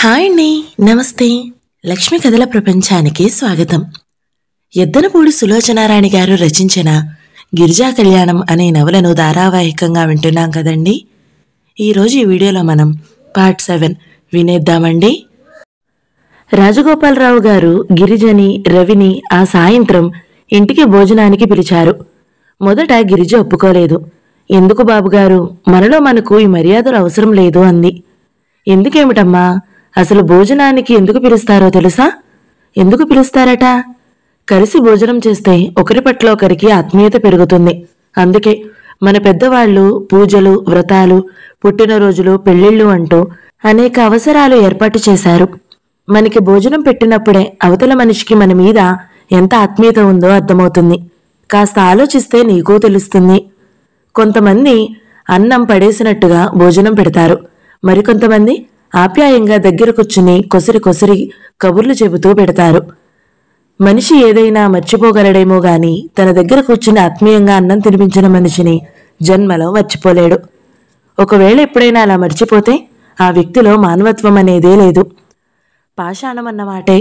Hi అండి, నమస్తే. లక్ష్మి కథల ప్రపంచానికి స్వాగతం. ఎద్దనపూడి సులోచనారాణి గారు రచించిన గిరిజా కళ్యాణం అనే నవలను ధారావాహికంగా వింటున్నాం కదండి. ఈరోజు ఈ వీడియోలో మనం పార్ట్ 7 వినేద్దామండి. రాజగోపాలరావు గారు గిరిజని, రవిని ఆ సాయంత్రం ఇంటికి భోజనానికి పిలిచారు. మొదట గిరిజ ఒప్పుకోలేదు. ఎందుకు బాబుగారు, మనలో మనకు ఈ మర్యాదలు అవసరం లేదు అంది. ఎందుకేమిటమ్మా, అసలు భోజనానికి ఎందుకు పిలుస్తారో తెలుసా? ఎందుకు పిలుస్తారట? కలిసి భోజనం చేస్తే ఒకరి పట్ల ఒకరికి ఆత్మీయత పెరుగుతుంది. అందుకే మన పెద్దవాళ్ళు పూజలు, వ్రతాలు, పుట్టినరోజులు, పెళ్లిళ్ళు అంటూ అనేక అవసరాలు ఏర్పాటు చేశారు. మనకి భోజనం పెట్టినప్పుడే అవతల మనిషికి మన మీద ఎంత ఆత్మీయత ఉందో అర్థమవుతుంది. కాస్త ఆలోచిస్తే నీకూ తెలుస్తుంది. కొంతమంది అన్నం పడేసినట్టుగా భోజనం పెడతారు. మరికొంతమంది ఆప్యాయంగా దగ్గర కూర్చుని కొసరి కబుర్లు చెబుతూ పెడతారు. మనిషి ఏదైనా మర్చిపోగలడేమో గాని తన దగ్గర కూర్చుని ఆత్మీయంగా అన్నం తినిపించిన మనిషిని జన్మలో మర్చిపోలేడు. ఒకవేళ ఎప్పుడైనా అలా మర్చిపోతే ఆ వ్యక్తిలో మానవత్వం అనేదే లేదు. పాషాణం అన్నమాటే.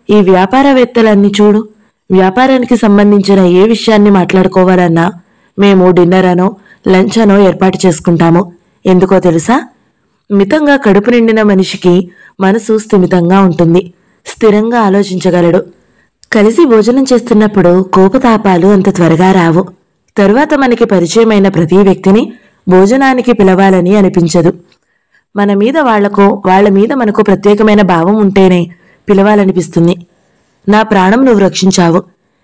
ఈ వ్యాపారవేత్తలన్నీ చూడు, వ్యాపారానికి సంబంధించిన ఏ విషయాన్ని మాట్లాడుకోవాలన్నా మేము డిన్నర్ అనో లంచ్ అనో ఏర్పాటు చేసుకుంటాము. ఎందుకో తెలుసా? మితంగా కడుపు నిండిన మనిషికి మనసు స్థిమితంగా ఉంటుంది, స్థిరంగా ఆలోచించగలడు. కలిసి భోజనం చేస్తున్నప్పుడు కోపతాపాలు అంత త్వరగా రావు. తరువాత మనకి పరిచయమైన ప్రతి వ్యక్తిని భోజనానికి పిలవాలని అనిపించదు. మన మీద వాళ్ళ మీద మనకు ప్రత్యేకమైన భావం ఉంటేనే పిలవాలనిపిస్తుంది. నా ప్రాణం నువ్వు రక్షించావు.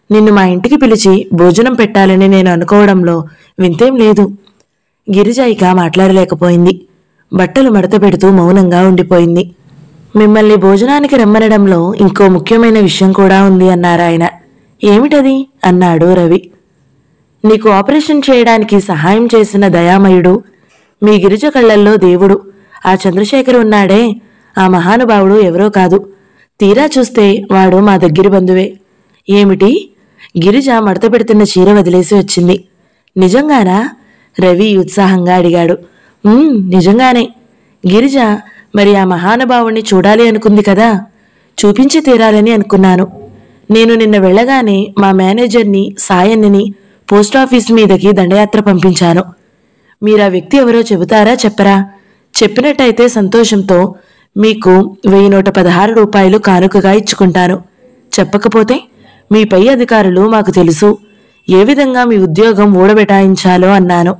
నిన్ను మా ఇంటికి పిలిచి భోజనం పెట్టాలని నేను అనుకోవడంలో వింతేం లేదు. గిరిజ ఇక మాట్లాడలేకపోయింది. బట్టలు మడత పెడుతూ మౌనంగా ఉండిపోయింది. మిమ్మల్ని భోజనానికి రమ్మనడంలో ఇంకో ముఖ్యమైన విషయం కూడా ఉంది అన్నారాయన. ఏమిటది అన్నాడు రవి. నీకు ఆపరేషన్ చేయడానికి సహాయం చేసిన దయామయుడు, మీ గిరిజ కళ్లల్లో దేవుడు ఆ చంద్రశేఖర్ ఉన్నాడే, ఆ మహానుభావుడు ఎవరో కాదు. తీరా చూస్తే వాడు మా దగ్గరి బంధువే. ఏమిటి? గిరిజ మడత పెడుతున్న చీర వదిలేసి వచ్చింది. నిజంగానా? రవి ఉత్సాహంగా అడిగాడు. నిజంగానే. గిరిజ మరి ఆ మహానుభావుణ్ణి చూడాలి అనుకుంది కదా, చూపించి తీరాలని అనుకున్నాను. నేను నిన్న వెళ్ళగానే మా మేనేజర్ని, సాయన్నిని పోస్టాఫీస్ మీదకి దండయాత్ర పంపించాను. మీరా వ్యక్తి ఎవరో చెబుతారా, చెప్పరా? చెప్పినట్టయితే సంతోషంతో మీకు 1116 రూపాయలు కానుకగా ఇచ్చుకుంటాను. చెప్పకపోతే మీ పై అధికారులు మాకు తెలుసు, ఏ విధంగా మీ ఉద్యోగం ఊడబెటాయించాలో అన్నాను.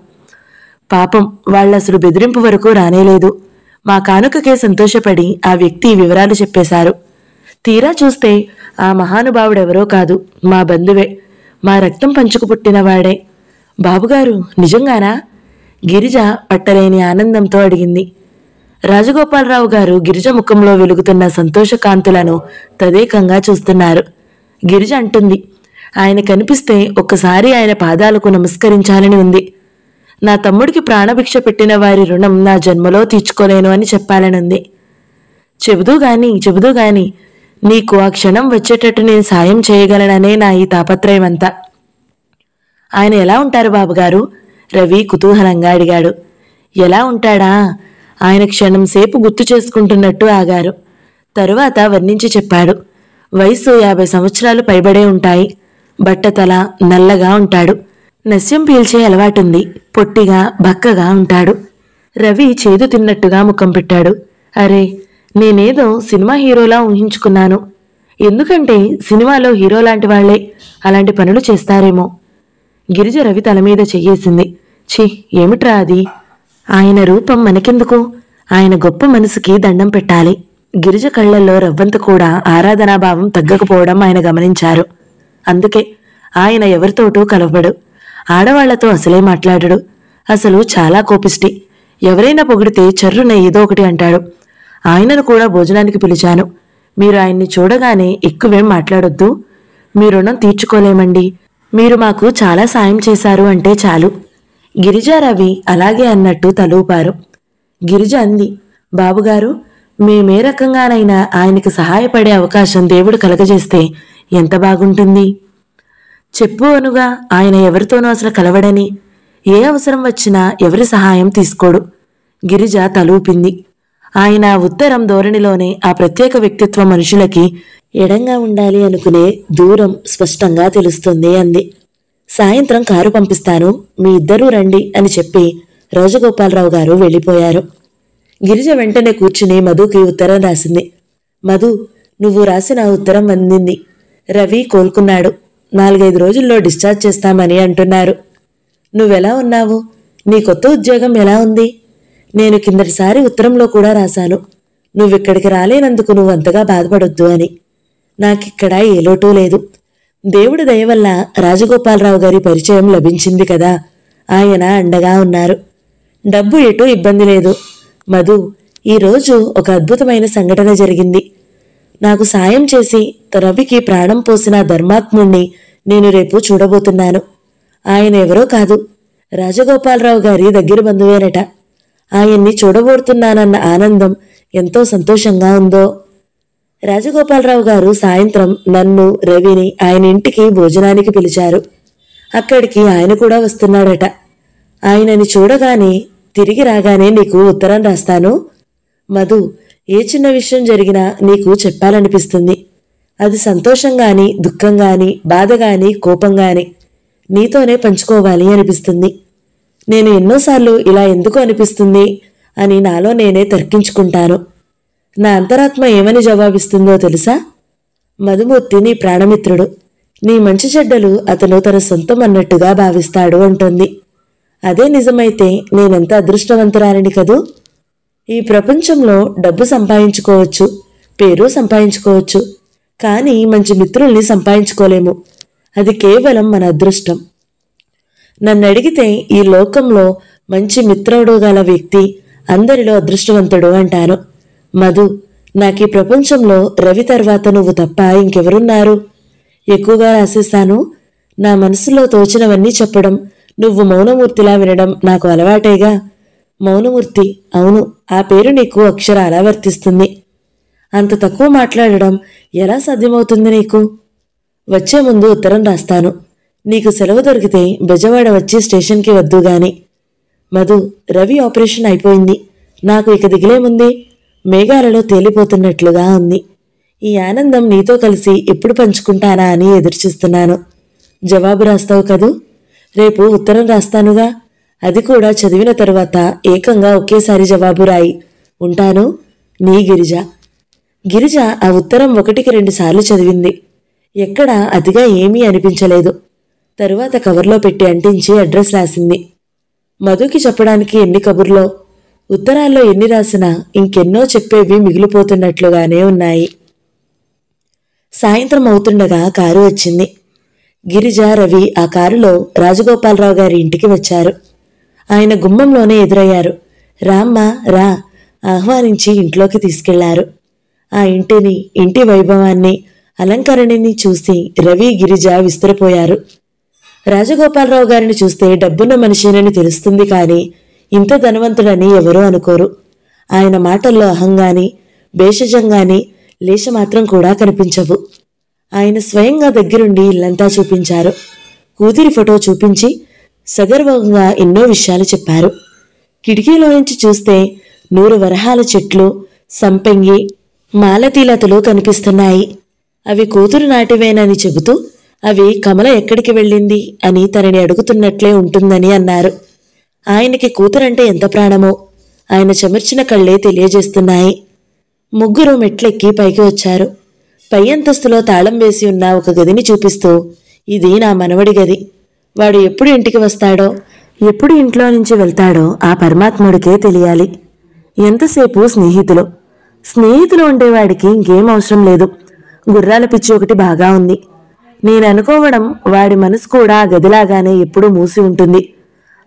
పాపం వాళ్ళసలు బెదిరింపు వరకు రానేలేదు. మా కానుకకే సంతోషపడి ఆ వ్యక్తి వివరాలు చెప్పేశారు. తీరా చూస్తే ఆ మహానుభావుడెవరో కాదు, మా బంధువే, మా రక్తం పంచుకు పుట్టినవాడే. బాబుగారు, నిజంగానా? గిరిజ పట్టలేని ఆనందంతో అడిగింది. రాజగోపాలరావు గారు గిరిజ ముఖంలో వెలుగుతున్న సంతోషకాంతులను తదేకంగా చూస్తున్నారు. గిరిజ అంటుంది, ఆయన కనిపిస్తే ఒక్కసారి ఆయన పాదాలకు నమస్కరించాలని ఉంది. నా తమ్ముడికి ప్రాణభిక్ష పెట్టిన వారి రుణం నా జన్మలో తీర్చుకోలేను అని చెప్పాలనుంది. చెబుదూ గాని నీకు ఆ క్షణం వచ్చేటట్టు నేను సాయం చేయగలననే నా ఈ తాపత్రయమంతా. ఆయన ఎలా ఉంటారు బాబుగారు? రవి కుతూహలంగా అడిగాడు. ఎలా ఉంటాడా? ఆయన క్షణం సేపు గుర్తు చేసుకుంటున్నట్టు ఆగారు. తరువాత వర్ణించి చెప్పాడు. వయసు 50 సంవత్సరాలు పైబడే ఉంటాయి. బట్టతల, నల్లగా ఉంటాడు. నస్యం పీల్చే అలవాటుంది. పొట్టిగా బక్కగా ఉంటాడు. రవి చేదు తిన్నట్టుగా ముఖం పెట్టాడు. అరే, నేనేదో సినిమా హీరోలా ఊహించుకున్నాను. ఎందుకంటే సినిమాలో హీరో లాంటి వాళ్లే అలాంటి పనులు చేస్తారేమో. గిరిజ రవి తల మీద చెయ్యేసింది. ఛీ, ఏమిట్రా అది? ఆయన రూపం మనకెందుకు? ఆయన గొప్ప మనసుకి దండం పెట్టాలి. గిరిజ కళ్లల్లో రవ్వంత కూడా ఆరాధనాభావం తగ్గకపోవడం ఆయన గమనించారు. అందుకే ఆయన ఎవరితోటూ కలవడు. ఆడవాళ్లతో అసలే మాట్లాడడు. అసలు చాలా కోపిష్టి. ఎవరైనా పొగిడితే చర్రున ఏదో ఒకటి అంటాడు. ఆయనను కూడా భోజనానికి పిలిచాను. మీరు ఆయన్ని చూడగానే ఎక్కువేం మాట్లాడొద్దు. మీ రుణం తీర్చుకోలేమండి. మీరు మాకు చాలా సాయం చేశారు అంటే చాలు. గిరిజా, రవి అలాగే అన్నట్టు తలూపారు. గిరిజ అంది, బాబుగారు, మేమే రకంగానైనా ఆయనకి సహాయపడే అవకాశం దేవుడు కలగజేస్తే ఎంత బాగుంటుంది. చెప్పు అనుగా, ఆయన ఎవరితోనూ అసలు కలవడని, ఏ అవసరం వచ్చినా ఎవరి సహాయం తీసుకోడు. గిరిజ తలూపింది. ఆయన ఉత్తరం ధోరణిలోనే ఆ ప్రత్యేక వ్యక్తిత్వ మనుషులకి ఎడంగా ఉండాలి అనుకునే దూరం స్పష్టంగా తెలుస్తుంది అంది. సాయంత్రం కారు పంపిస్తాను, మీ ఇద్దరూ రండి అని చెప్పి రాజగోపాలరావు గారు వెళ్ళిపోయారు. గిరిజ వెంటనే కూర్చుని మధుకి ఉత్తరం రాసింది. మధు, నువ్వు రాసిన ఉత్తరం అందింది. రవి కోలుకున్నాడు. 4-5 రోజుల్లో డిశ్చార్జ్ చేస్తామని అంటున్నారు. నువ్వెలా ఉన్నావు? నీ కొత్త ఉద్యోగం ఎలా ఉంది? నేను కిందటిసారి ఉత్తరంలో కూడా రాశాను, నువ్విక్కడికి రాలేనందుకు నువ్వు అంతగా బాధపడొద్దు అని. నాకిక్కడ ఏ లోటు లేదు. దేవుడి దయ వల్ల రాజగోపాలరావు గారి పరిచయం లభించింది కదా, ఆయన అండగా ఉన్నారు. డబ్బు ఎటూ ఇబ్బంది లేదు. మధు, ఈరోజు ఒక అద్భుతమైన సంఘటన జరిగింది. నాకు సాయం చేసి రవికి ప్రాణం పోసిన ధర్మాత్ముణ్ణి నేను రేపు చూడబోతున్నాను. ఆయన ఎవరో కాదు, రాజగోపాలరావు గారి దగ్గర బంధువేనట. ఆయన్ని చూడబోతున్నానన్న ఆనందం ఎంతో సంతోషంగా ఉందో. రాజగోపాలరావు గారు సాయంత్రం నన్ను, రవిని ఆయన ఇంటికి భోజనానికి పిలిచారు. అక్కడికి ఆయన కూడా వస్తున్నాడట. ఆయనని చూడగానే తిరిగి రాగానే నీకు ఉత్తరం రాస్తాను. మధు, ఏ చిన్న విషయం జరిగినా నీకు చెప్పాలనిపిస్తుంది. అది సంతోషంగాని, దుఃఖంగాని, బాధగాని, కోపంగాని నీతోనే పంచుకోవాలి అనిపిస్తుంది. నేను ఎన్నోసార్లు ఇలా ఎందుకు అనిపిస్తుంది అని నాలో నేనే తర్కించుకుంటాను. నా అంతరాత్మ ఏమని జవాబిస్తుందో తెలుసా? మధుమూర్తి నీ ప్రాణమిత్రుడు, నీ మంచి చెడ్డలు అతను తన సొంతం అన్నట్టుగా భావిస్తాడు అంటుంది. అదే నిజమైతే నేనెంత అదృష్టవంతురాలిని కదూ. ఈ ప్రపంచంలో డబ్బు సంపాదించుకోవచ్చు, పేరు సంపాదించుకోవచ్చు, కానీ మంచి మిత్రుల్ని సంపాదించుకోలేము. అది కేవలం మన అదృష్టం. నన్ను అడిగితే ఈ లోకంలో మంచి మిత్రుడు గల వ్యక్తి అందరిలో అదృష్టవంతుడు అంటాను. మధు, నాకీ ప్రపంచంలో రవి తర్వాత నువ్వు తప్ప ఇంకెవరున్నారు? ఎక్కువగా రాసేస్తాను. నా మనసులో తోచినవన్నీ చెప్పడం, నువ్వు మౌనమూర్తిలా వినడం నాకు అలవాటేగా. మౌనమూర్తి, అవును, ఆ పేరు నీకు అక్షరాలా వర్తిస్తుంది. అంత తక్కువ మాట్లాడడం ఎలా సాధ్యమవుతుంది నీకు? వచ్చే ముందు ఉత్తరం రాస్తాను. నీకు సెలవు దొరికితే బెజవాడ వచ్చి స్టేషన్కి వద్దు గాని. మధు, రవి ఆపరేషన్ అయిపోయింది. నాకు ఇక దిగిలేముంది? మేఘాలలో తేలిపోతున్నట్లుగా ఉంది. ఈ ఆనందం నీతో కలిసి ఎప్పుడు పంచుకుంటానా అని ఎదురుచూస్తున్నాను. జవాబు రాస్తావు కదూ? రేపు ఉత్తరం రాస్తానుగా, అది కూడా చదివిన తరువాత ఏకంగా ఒకేసారి జవాబు రాయి. ఉంటాను, నీ గిరిజ. గిరిజ ఆ ఉత్తరం 1-2 సార్లు చదివింది. ఎక్కడా అతిగా ఏమీ అనిపించలేదు. తరువాత కవర్లో పెట్టి అంటించి అడ్రస్ రాసింది. మధుకి చెప్పడానికి ఎన్ని కబుర్లో, ఉత్తరాల్లో ఎన్ని రాసినా ఇంకెన్నో చెప్పేవి మిగిలిపోతున్నట్లుగానే ఉన్నాయి. సాయంత్రం అవుతుండగా కారు వచ్చింది. గిరిజ, రవి ఆ కారులో రాజగోపాలరావు గారి ఇంటికి వచ్చారు. ఆయన గుమ్మంలోనే ఎదురయ్యారు. రామ్మా రా ఆహ్వానించి ఇంట్లోకి తీసుకెళ్లారు. ఆ ఇంటిని, ఇంటి వైభవాన్ని, అలంకరణని చూసి రవి, గిరిజ విస్తురపోయారు. రాజగోపాలరావు గారిని చూస్తే డబ్బున్న మనిషినని తెలుస్తుంది, కానీ ఇంత ధనవంతుడని ఎవరూ అనుకోరు. ఆయన మాటల్లో అహంగాని, భేషజంగాని లేశమాత్రం కూడా కనిపించవు. ఆయన స్వయంగా దగ్గరుండి ఇల్లంతా చూపించారు. కూతురి ఫోటో చూపించి సగర్వంగా ఎన్నో విషయాలు చెప్పారు. కిటికీలోంచి చూస్తే 100 వరహాల చెట్లు, సంపెంగి, మాలతీలతలు కనిపిస్తున్నాయి. అవి కూతురు నాటివేనని చెబుతూ అవి కమల ఎక్కడికి వెళ్ళింది అని తనని అడుగుతున్నట్లే ఉంటుందని అన్నారు. ఆయనకి కూతురంటే ఎంత ప్రాణమో ఆయన చెమర్చిన కళ్ళే తెలియజేస్తున్నాయి. ముగ్గురు మెట్లెక్కి పైకి వచ్చారు. పై అంతస్తులో తాళం వేసి ఉన్న ఒక గదిని చూపిస్తూ, ఇది నా మనవడి గది. వాడు ఎప్పుడు ఇంటికి వస్తాడో, ఎప్పుడు ఇంట్లో నుంచి వెళ్తాడో ఆ పరమాత్ముడికే తెలియాలి. ఎంతసేపు స్నేహితులు ఉండేవాడికి ఇంకేం అవసరం లేదు. గుర్రాల పిచ్చి ఒకటి బాగా ఉంది. నేను అనుకోవడం వాడి మనసు కూడా ఆ గదిలాగానే ఎప్పుడూ మూసి ఉంటుంది.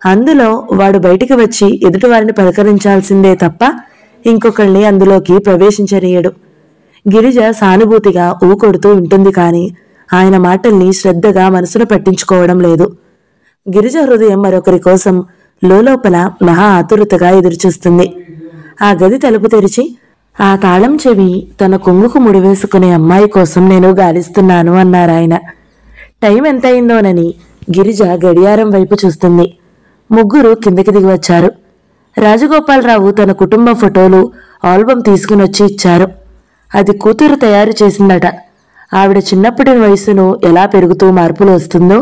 అందులో వాడు బయటికి వచ్చి ఎదుటివారిని పలకరించాల్సిందే తప్ప ఇంకొకళ్ళని అందులోకి ప్రవేశించనీయడు. గిరిజ సానుభూతిగా ఊకొడుతూ ఉంటుంది, కానీ ఆయన మాటల్ని శ్రద్ధగా మనసును పట్టించుకోవడం లేదు. గిరిజ హృదయం మరొకరి కోసం లోలోపల మహా ఆతురతగా ఎదురుచూస్తుంది. ఆ గది తలుపు తెరిచి ఆ తాళం చెవి తన కొంగుకు ముడివేసుకునే అమ్మాయి కోసం నేను గాలిస్తున్నాను అన్నారాయన. టైం ఎంతయిందోనని గిరిజ గడియారం వైపు చూస్తుంది. ముగ్గురు కిందకి దిగి వచ్చారు. రాజగోపాలరావు తన కుటుంబ ఫోటోలు, ఆల్బం తీసుకుని వచ్చి ఇచ్చారు. అది కూతురు తయారు చేసిందట. ఆవిడ చిన్నప్పటి వయసును ఎలా పెరుగుతూ మార్పులు వస్తుందో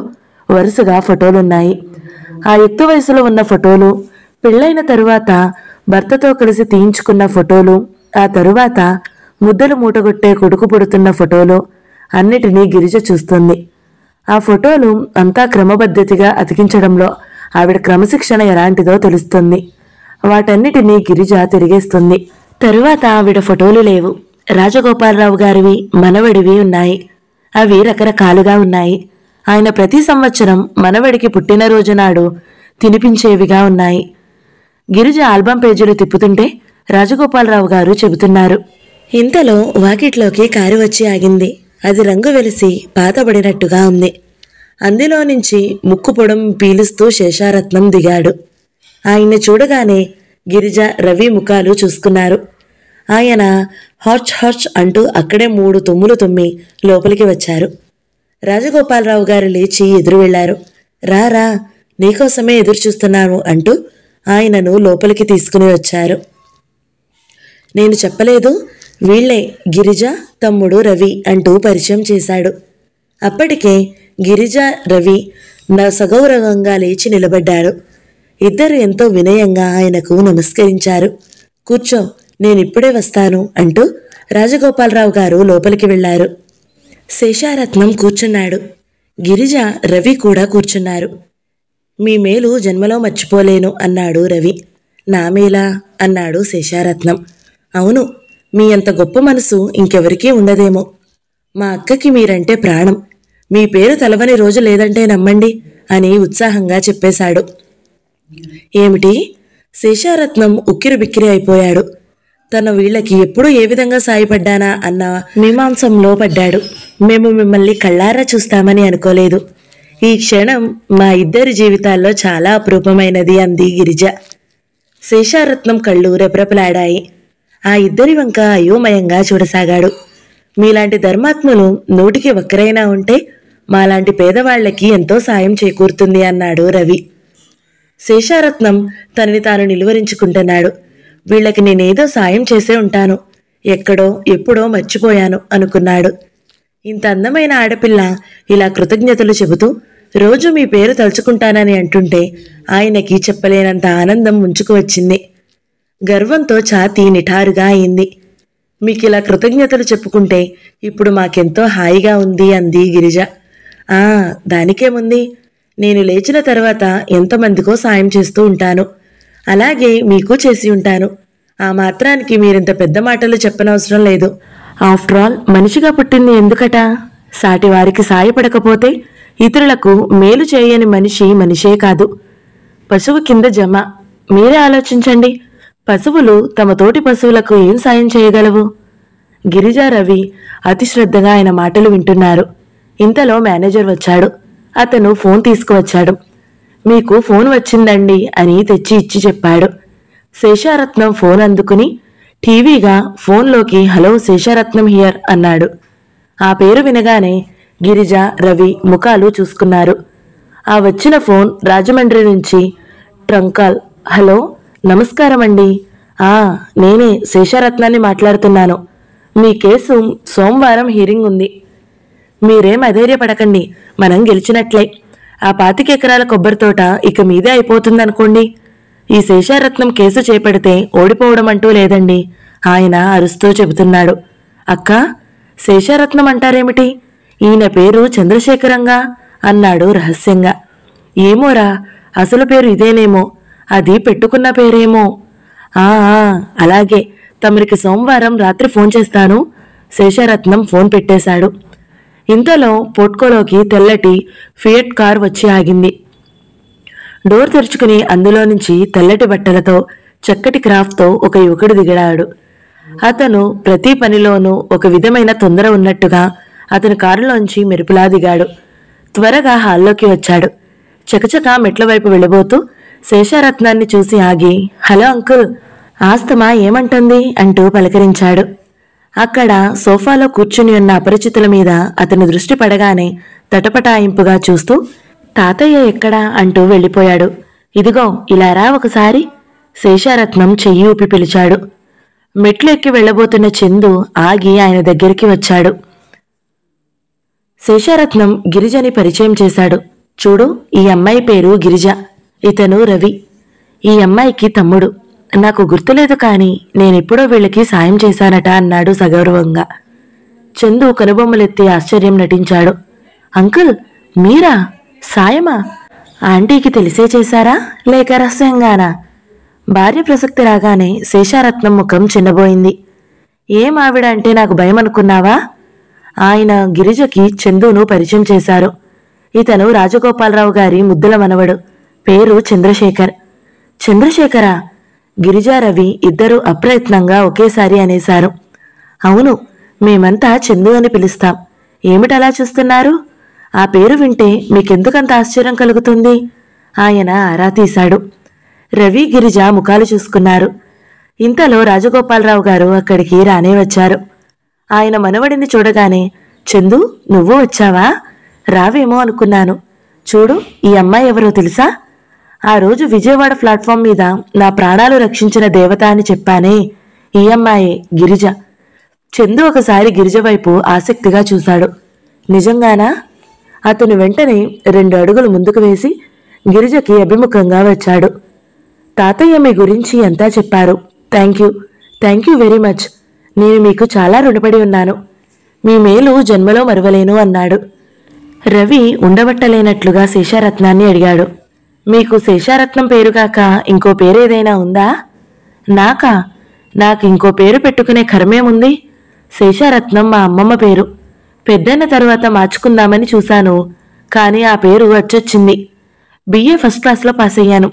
వరుసగా ఫోటోలున్నాయి. ఆ యుక్త వయసులో ఉన్న ఫోటోలు, పెళ్లైన తరువాత భర్తతో కలిసి తీయించుకున్న ఫోటోలు, ఆ తరువాత ముద్దలు మూటగొట్టే కొడుకు పుడుతున్న ఫోటోలు అన్నిటినీ గిరిజ చూస్తుంది. ఆ ఫోటోలు అంతా క్రమపద్ధతిగా అతికించడంలో ఆవిడ క్రమశిక్షణ ఎలాంటిదో తెలుస్తుంది. వాటన్నిటినీ గిరిజ తిరిగేస్తుంది. తరువాత ఆవిడ ఫోటోలు లేవు. రాజగోపాలరావు గారివి, మనవడివి ఉన్నాయి. అవి రకరకాలుగా ఉన్నాయి. ఆయన ప్రతి సంవత్సరం మనవడికి పుట్టినరోజు నాడు తినిపించేవిగా ఉన్నాయి. గిరిజ ఆల్బం పేజీలు తిప్పుతుంటే రాజగోపాలరావు గారు చెబుతున్నారు. ఇంతలో వాకిట్లోకి కారు వచ్చి ఆగింది. అది రంగు వెలిసి పాతబడినట్టుగా ఉంది. అందులో నుంచి ముక్కు పొడం పీలుస్తూ శేషారత్నం దిగాడు. ఆయన్ని చూడగానే గిరిజ, రవి ముఖాలు చూసుకున్నారు. ఆయన హార్చ్ హార్చ్ అంటూ అక్కడే 3 తుమ్ములు తుమ్మి లోపలికి వచ్చారు. రాజగోపాలరావు గారు లేచి ఎదురు వెళ్లారు. రా, నీకోసమే ఎదురు చూస్తున్నాను అంటూ ఆయనను లోపలికి తీసుకుని వచ్చారు. నేను చెప్పలేదు, వీళ్లే గిరిజ తమ్ముడు రవి అంటూ పరిచయం చేశాడు. అప్పటికే గిరిజ, రవి సగౌరవంగా లేచి నిలబడ్డారు. ఇద్దరు ఎంతో వినయంగా ఆయనకు నమస్కరించారు. కూర్చో, నేనిప్పుడే వస్తాను అంటూ రాజగోపాలరావు గారు లోపలికి వెళ్లారు. శేషారత్నం కూర్చున్నాడు. గిరిజ, రవి కూడా కూర్చున్నారు. మీ మేలు జన్మలో మర్చిపోలేను అన్నాడు రవి. నా మేలా అన్నాడు శేషారత్నం. అవును, మీ అంత గొప్ప మనసు ఇంకెవరికీ ఉండదేమో. మా అక్కకి మీరంటే ప్రాణం. మీ పేరు తలవని రోజు లేదంటే నమ్మండి అని ఉత్సాహంగా చెప్పేశాడు. ఏమిటి? శేషారత్నం ఉక్కిరిబిక్కిరి అయిపోయాడు. తన వీళ్లకి ఎప్పుడు ఏ విధంగా సాయపడ్డానా అన్న మీమాంసంలో పడ్డాడు. మేము మిమ్మల్ని కళ్ళారా చూస్తామని అనుకోలేదు. ఈ క్షణం మా ఇద్దరి జీవితాల్లో చాలా అపురూపమైనది అంది గిరిజ. శేషారత్నం కళ్ళు రెపరెపలాడాయి. ఆ ఇద్దరి వంక అయోమయంగా చూడసాగాడు. మీలాంటి ధర్మాత్ములు నూటికి ఒక్కరైనా ఉంటే మాలాంటి పేదవాళ్లకి ఎంతో సాయం చేకూరుతుంది అన్నాడు రవి. శేషారత్నం తనని తాను నిలువరించుకుంటున్నాడు. వీళ్లకి నేనేదో సాయం చేసే ఉంటాను, ఎక్కడో ఎప్పుడో మర్చిపోయాను అనుకున్నాడు. ఇంత అందమైన ఆడపిల్ల ఇలా కృతజ్ఞతలు చెబుతూ రోజు మీ పేరు తలుచుకుంటానని అంటుంటే ఆయనకి చెప్పలేనంత ఆనందం ముంచుకు వచ్చింది. గర్వంతో ఛాతీ నిఠారుగా అయింది. మీకిలా కృతజ్ఞతలు చెప్పుకుంటే ఇప్పుడు మాకెంతో హాయిగా ఉంది అంది గిరిజ. దానికేముంది, నేను లేచిన తర్వాత ఎంతమందికో సాయం చేస్తూ ఉంటాను. అలాగే మీకు చేసి ఉంటాను. ఆ మాత్రానికి మీరింత పెద్ద మాటలు చెప్పనవసరం లేదు. ఆఫ్టర్ ఆల్ మనిషిగా పుట్టింది ఎందుకట? సాటి వారికి సాయపడకపోతే ఇతరులకు మేలు చేయని మనిషి మనిషే కాదు. పశువు కింద జమ. మీరే ఆలోచించండి. పశువులు తమ తోటి పశువులకు ఏం సాయం చేయగలవు? గిరిజ, రవి అతి శ్రద్ధగా ఆయన మాటలు వింటున్నారు. ఇంతలో మేనేజర్ వచ్చాడు. అతను ఫోన్ తీసుకువచ్చాడు. మీకు ఫోన్ వచ్చిందండి అని తెచ్చి ఇచ్చి చెప్పాడు. శేషారత్నం ఫోన్ అందుకుని టీవీగా ఫోన్లోకి హలో శేషారత్నం హియర్ అన్నాడు. ఆ పేరు వినగానే గిరిజ, రవి ముఖాలు చూసుకున్నారు. ఆ వచ్చిన ఫోన్ రాజమండ్రి నుంచి ట్రంకాల్. హలో, నమస్కారం అండి. నేనే శేషారత్నాన్ని మాట్లాడుతున్నాను. మీ కేసు సోమవారం హీరింగ్ ఉంది. మీరేం అధైర్యపడకండి, మనం గెలిచినట్లే. ఆ 25 ఎకరాల కొబ్బరి తోట ఇక మీదే అయిపోతుందనుకోండి. ఈ శేషారత్నం కేసు చేపడితే ఓడిపోవడం అంటూ లేదండి ఆయన అరుస్తూ చెబుతున్నాడు. అక్క, శేషారత్నం అంటారేమిటి? ఈయన పేరు చంద్రశేఖరంగా అన్నాడు రహస్యంగా. ఏమోరా, అసలు పేరు ఇదేనేమో, అది పెట్టుకున్న పేరేమో. అలాగే, తమరికి సోమవారం రాత్రి ఫోన్ చేస్తాను. శేషారత్నం ఫోన్ పెట్టేశాడు. ఇంతలో పోట్కోలోకి తెల్లటి ఫియట్ కార్ వచ్చి ఆగింది. డోర్ తెరుచుకుని అందులో నుంచి తెల్లటి బట్టలతో చక్కటి క్రాఫ్ట్తో ఒక యువకుడు దిగడాడు. అతను ప్రతి పనిలోనూ ఒక విధమైన తొందర ఉన్నట్టుగా అతను కారులోంచి మెరుపులా దిగాడు. త్వరగా హాల్లోకి వచ్చాడు. చకచక మెట్ల వైపు వెళ్ళబోతూ శేషారత్నాన్ని చూసి ఆగి, హలో అంకుల్, ఆస్తమా ఏమంటుంది అంటూ పలకరించాడు. అక్కడ సోఫాలో కూర్చుని ఉన్న అపరిచితుల మీద అతని దృష్టి పడగానే తటపటాయింపుగా చూస్తూ తాతయ్య ఎక్కడా అంటూ వెళ్ళిపోయాడు. ఇదిగో ఇలా రా ఒకసారి. శేషారత్నం చెయ్యి ఊపి పిలిచాడు. మెట్లు ఎక్కి వెళ్లబోతున్న చందు ఆగి ఆయన దగ్గరికి వచ్చాడు. శేషారత్నం గిరిజని పరిచయం చేశాడు. చూడు, ఈ అమ్మాయి పేరు గిరిజ, ఇతను రవి, ఈ అమ్మాయికి తమ్ముడు. నాకు గుర్తులేదు, కానీ నేనెప్పుడో వీళ్ళకి సాయం చేశానట అన్నాడు సగౌరవంగా. చందు కనుబొమ్మలెత్తి ఆశ్చర్యం నటించాడు. అంకుల్, మీరా? సాయమా? ఆంటీకి తెలిసే చేశారా లేక రహస్యంగానా? భార్య ప్రసక్తి రాగానే శేషారత్నం ముఖం చిన్నబోయింది. ఏం ఆవిడ అంటే నాకు భయం అనుకున్నావా? ఆయన గిరిజకి చందును పరిచయం చేశారు. ఇతను రాజగోపాలరావు గారి ముద్దుల మనవడు, పేరు చంద్రశేఖర్. చంద్రశేఖరా? గిరిజా రవి ఇద్దరూ అప్రయత్నంగా ఒకేసారి అనేశారు. అవును, మేమంతా చందు అని పిలుస్తాం. ఏమిటలా చూస్తున్నారు? ఆ పేరు వింటే మీకెందుకంత ఆశ్చర్యం కలుగుతుంది? ఆయన ఆరా తీశాడు. రవి, గిరిజ ముఖాలు చూసుకున్నారు. ఇంతలో రాజగోపాలరావు గారు అక్కడికి రానే వచ్చారు. ఆయన మనవడిని చూడగానే, చందు, నువ్వు వచ్చావా? రావేమో అనుకున్నాను. చూడు, ఈ అమ్మాయి ఎవరో తెలుసా? ఆ రోజు విజయవాడ ప్లాట్ఫామ్ మీద నా ప్రాణాలు రక్షించిన దేవత అని చెప్పానే, ఈ అమ్మాయే గిరిజ. చందు ఒకసారి గిరిజ వైపు ఆసక్తిగా చూశాడు. నిజంగానా? అతను వెంటనే 2 అడుగులు ముందుకు వేసి గిరిజకి అభిముఖంగా వచ్చాడు. తాతయ్య మీ గురించి ఎంతా చెప్పారు. Thank you very much. నేను మీకు చాలా రుణపడి ఉన్నాను. మీ మేలు జన్మలో మరువలేను అన్నాడు. రవి ఉండబట్టలేనట్లుగా శేషారత్నాన్ని అడిగాడు. మీకు శేషారత్నం పేరుగాక ఇంకో పేరేదైనా ఉందా? నాకు ఇంకో పేరు పెట్టుకునే కర్మేముంది? శేషారత్నం మా అమ్మమ్మ పేరు. పెద్దన్న తరువాత మార్చుకుందామని చూశాను, కానీ ఆ పేరు వచ్చొచ్చింది. BA ఫస్ట్ క్లాస్లో పాస్ అయ్యాను.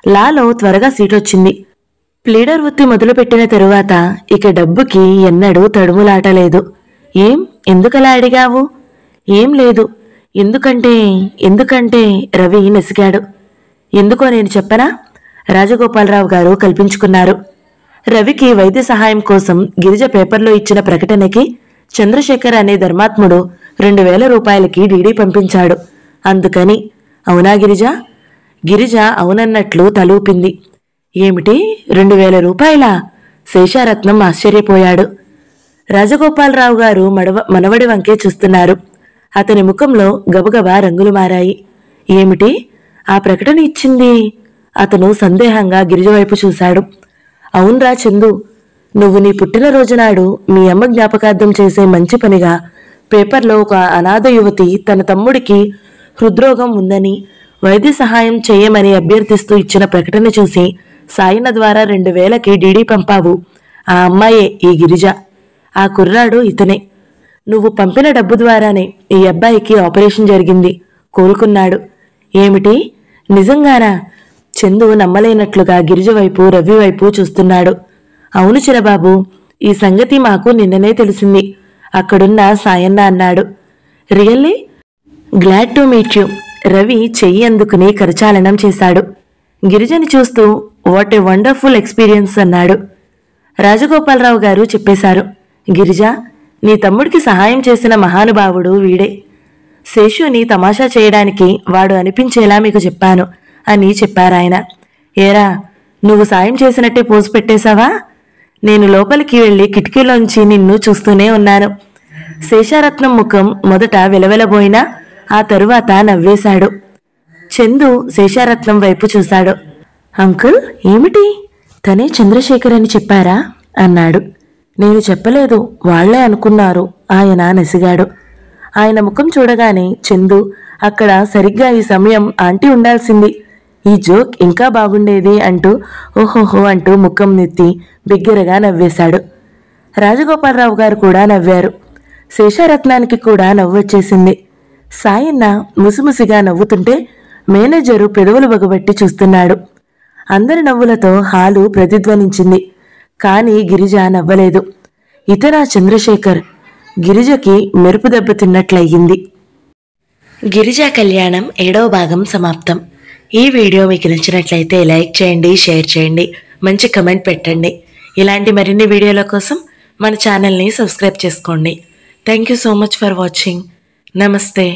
లాలో త్వరగా సీటొచ్చింది. ప్లీడర్ వృత్తి మొదలుపెట్టిన తరువాత ఇక డబ్బుకి ఎన్నడూ తడుములాటలేదు. ఎందుకలా అడిగావు? ఏం లేదు. ఎందుకంటే రవి నెసిగాడు. ఎందుకో నేను చెప్పనా? రాజగోపాలరావు గారు కల్పించుకున్నారు. రవికి వైద్య సహాయం కోసం గిరిజ పేపర్లో ఇచ్చిన ప్రకటనకి చంద్రశేఖర్ అనే ధర్మాత్ముడు 2000 రూపాయలకి డీడీ పంపించాడు. అందుకని. అవునా గిరిజ? గిరిజ అవునన్నట్లు తలూపింది. ఏమిటి, 2000 రూపాయలా? శేషారత్నం ఆశ్చర్యపోయాడు. రాజగోపాలరావు గారు మనవడి వంకే చూస్తున్నారు. అతని ముఖంలో గబగబా రంగులు మారాయి. ఏమిటి, ఆ ప్రకటన ఇచ్చింది? అతను సందేహంగా గిరిజ వైపు చూశాడు. అవునరా చందు, నువ్వు నీ పుట్టినరోజు నాడు మీ అమ్మ జ్ఞాపకార్థం చేసే మంచి పనిగా పేపర్లో ఒక అనాథ యువతి తన తమ్ముడికి హృద్రోగం ఉందని వైద్య సహాయం చేయమని అభ్యర్థిస్తూ ఇచ్చిన ప్రకటన చూసి సాయన ద్వారా 2000కి డీడీ పంపావు. ఆ అమ్మాయే ఈ గిరిజ. ఆ కుర్రాడు ఇతనే. నువ్వు పంపిన డబ్బు ద్వారానే ఈ అబ్బాయికి ఆపరేషన్ జరిగింది. కోలుకున్నాడు. ఏమిటి, నిజంగానా? చందు నమ్మలేనట్లుగా గిరిజ వైపు, రవి వైపు చూస్తున్నాడు. అవును చిరబాబు, ఈ సంగతి మాకు నిన్ననే తెలిసింది. అక్కడున్న సాయన్న అన్నాడు. Really? Glad to meet you. Ravi చెయ్యి అందుకుని కరచాలనం చేశాడు. గిరిజని చూస్తూ వాట్ ఏ వండర్ఫుల్ ఎక్స్పీరియన్స్ అన్నాడు. రాజగోపాలరావు గారు చెప్పేశారు. గిరిజ, నీ తమ్ముడికి సహాయం చేసిన మహానుభావుడు వీడే. శేషుని తమాషా చేయడానికి వాడు అనిపించేలా మీకు చెప్పాను అని చెప్పారాయన. ఏరా, నువ్వు సాయం చేసినట్టే పోజు పెట్టేశావా? నేను లోపలికి వెళ్లి కిటికీలోంచి నిన్ను చూస్తూనే ఉన్నాను. శేషారత్నం ముఖం మొదట వెలవెలబోయినా ఆ తరువాత నవ్వేశాడు. చందు శేషారత్నం వైపు చూశాడు. అంకుల్, ఏమిటి, తనే చంద్రశేఖర్ అని చెప్పారా అన్నాడు. నేను చెప్పలేదు, వాళ్లే అనుకున్నారు. ఆయన నసిగాడు. ఆయన ముఖం చూడగానే చందు, అక్కడ సరిగ్గా ఈ సమయం ఆంటీ ఉండాల్సింది, ఈ జోక్ ఇంకా బాగుండేది అంటూ ఓహోహో అంటూ ముఖం నెత్తి బిగ్గరగా నవ్వేశాడు. రాజగోపాలరావు గారు కూడా నవ్వారు. శేషారత్నానికి కూడా నవ్వొచ్చేసింది. సాయన్న ముసిముసిగా నవ్వుతుంటే మేనేజరు పెదవులు బగబట్టి చూస్తున్నాడు. అందరి నవ్వులతో హాలు ప్రతిధ్వనించింది. కాని గిరిజ నవ్వలేదు. ఇతనా చంద్రశేఖర్? గిరిజకి మెరుపు దెబ్బ తిన్నట్లయింది. గిరిజా కళ్యాణం 7వ భాగం సమాప్తం. ఈ వీడియో మీకు నచ్చినట్లయితే లైక్ చేయండి, షేర్ చేయండి, మంచి కమెంట్ పెట్టండి. ఇలాంటి మరిన్ని వీడియోల కోసం మన ఛానల్ని సబ్స్క్రైబ్ చేసుకోండి. Thank you so much for watching. నమస్తే.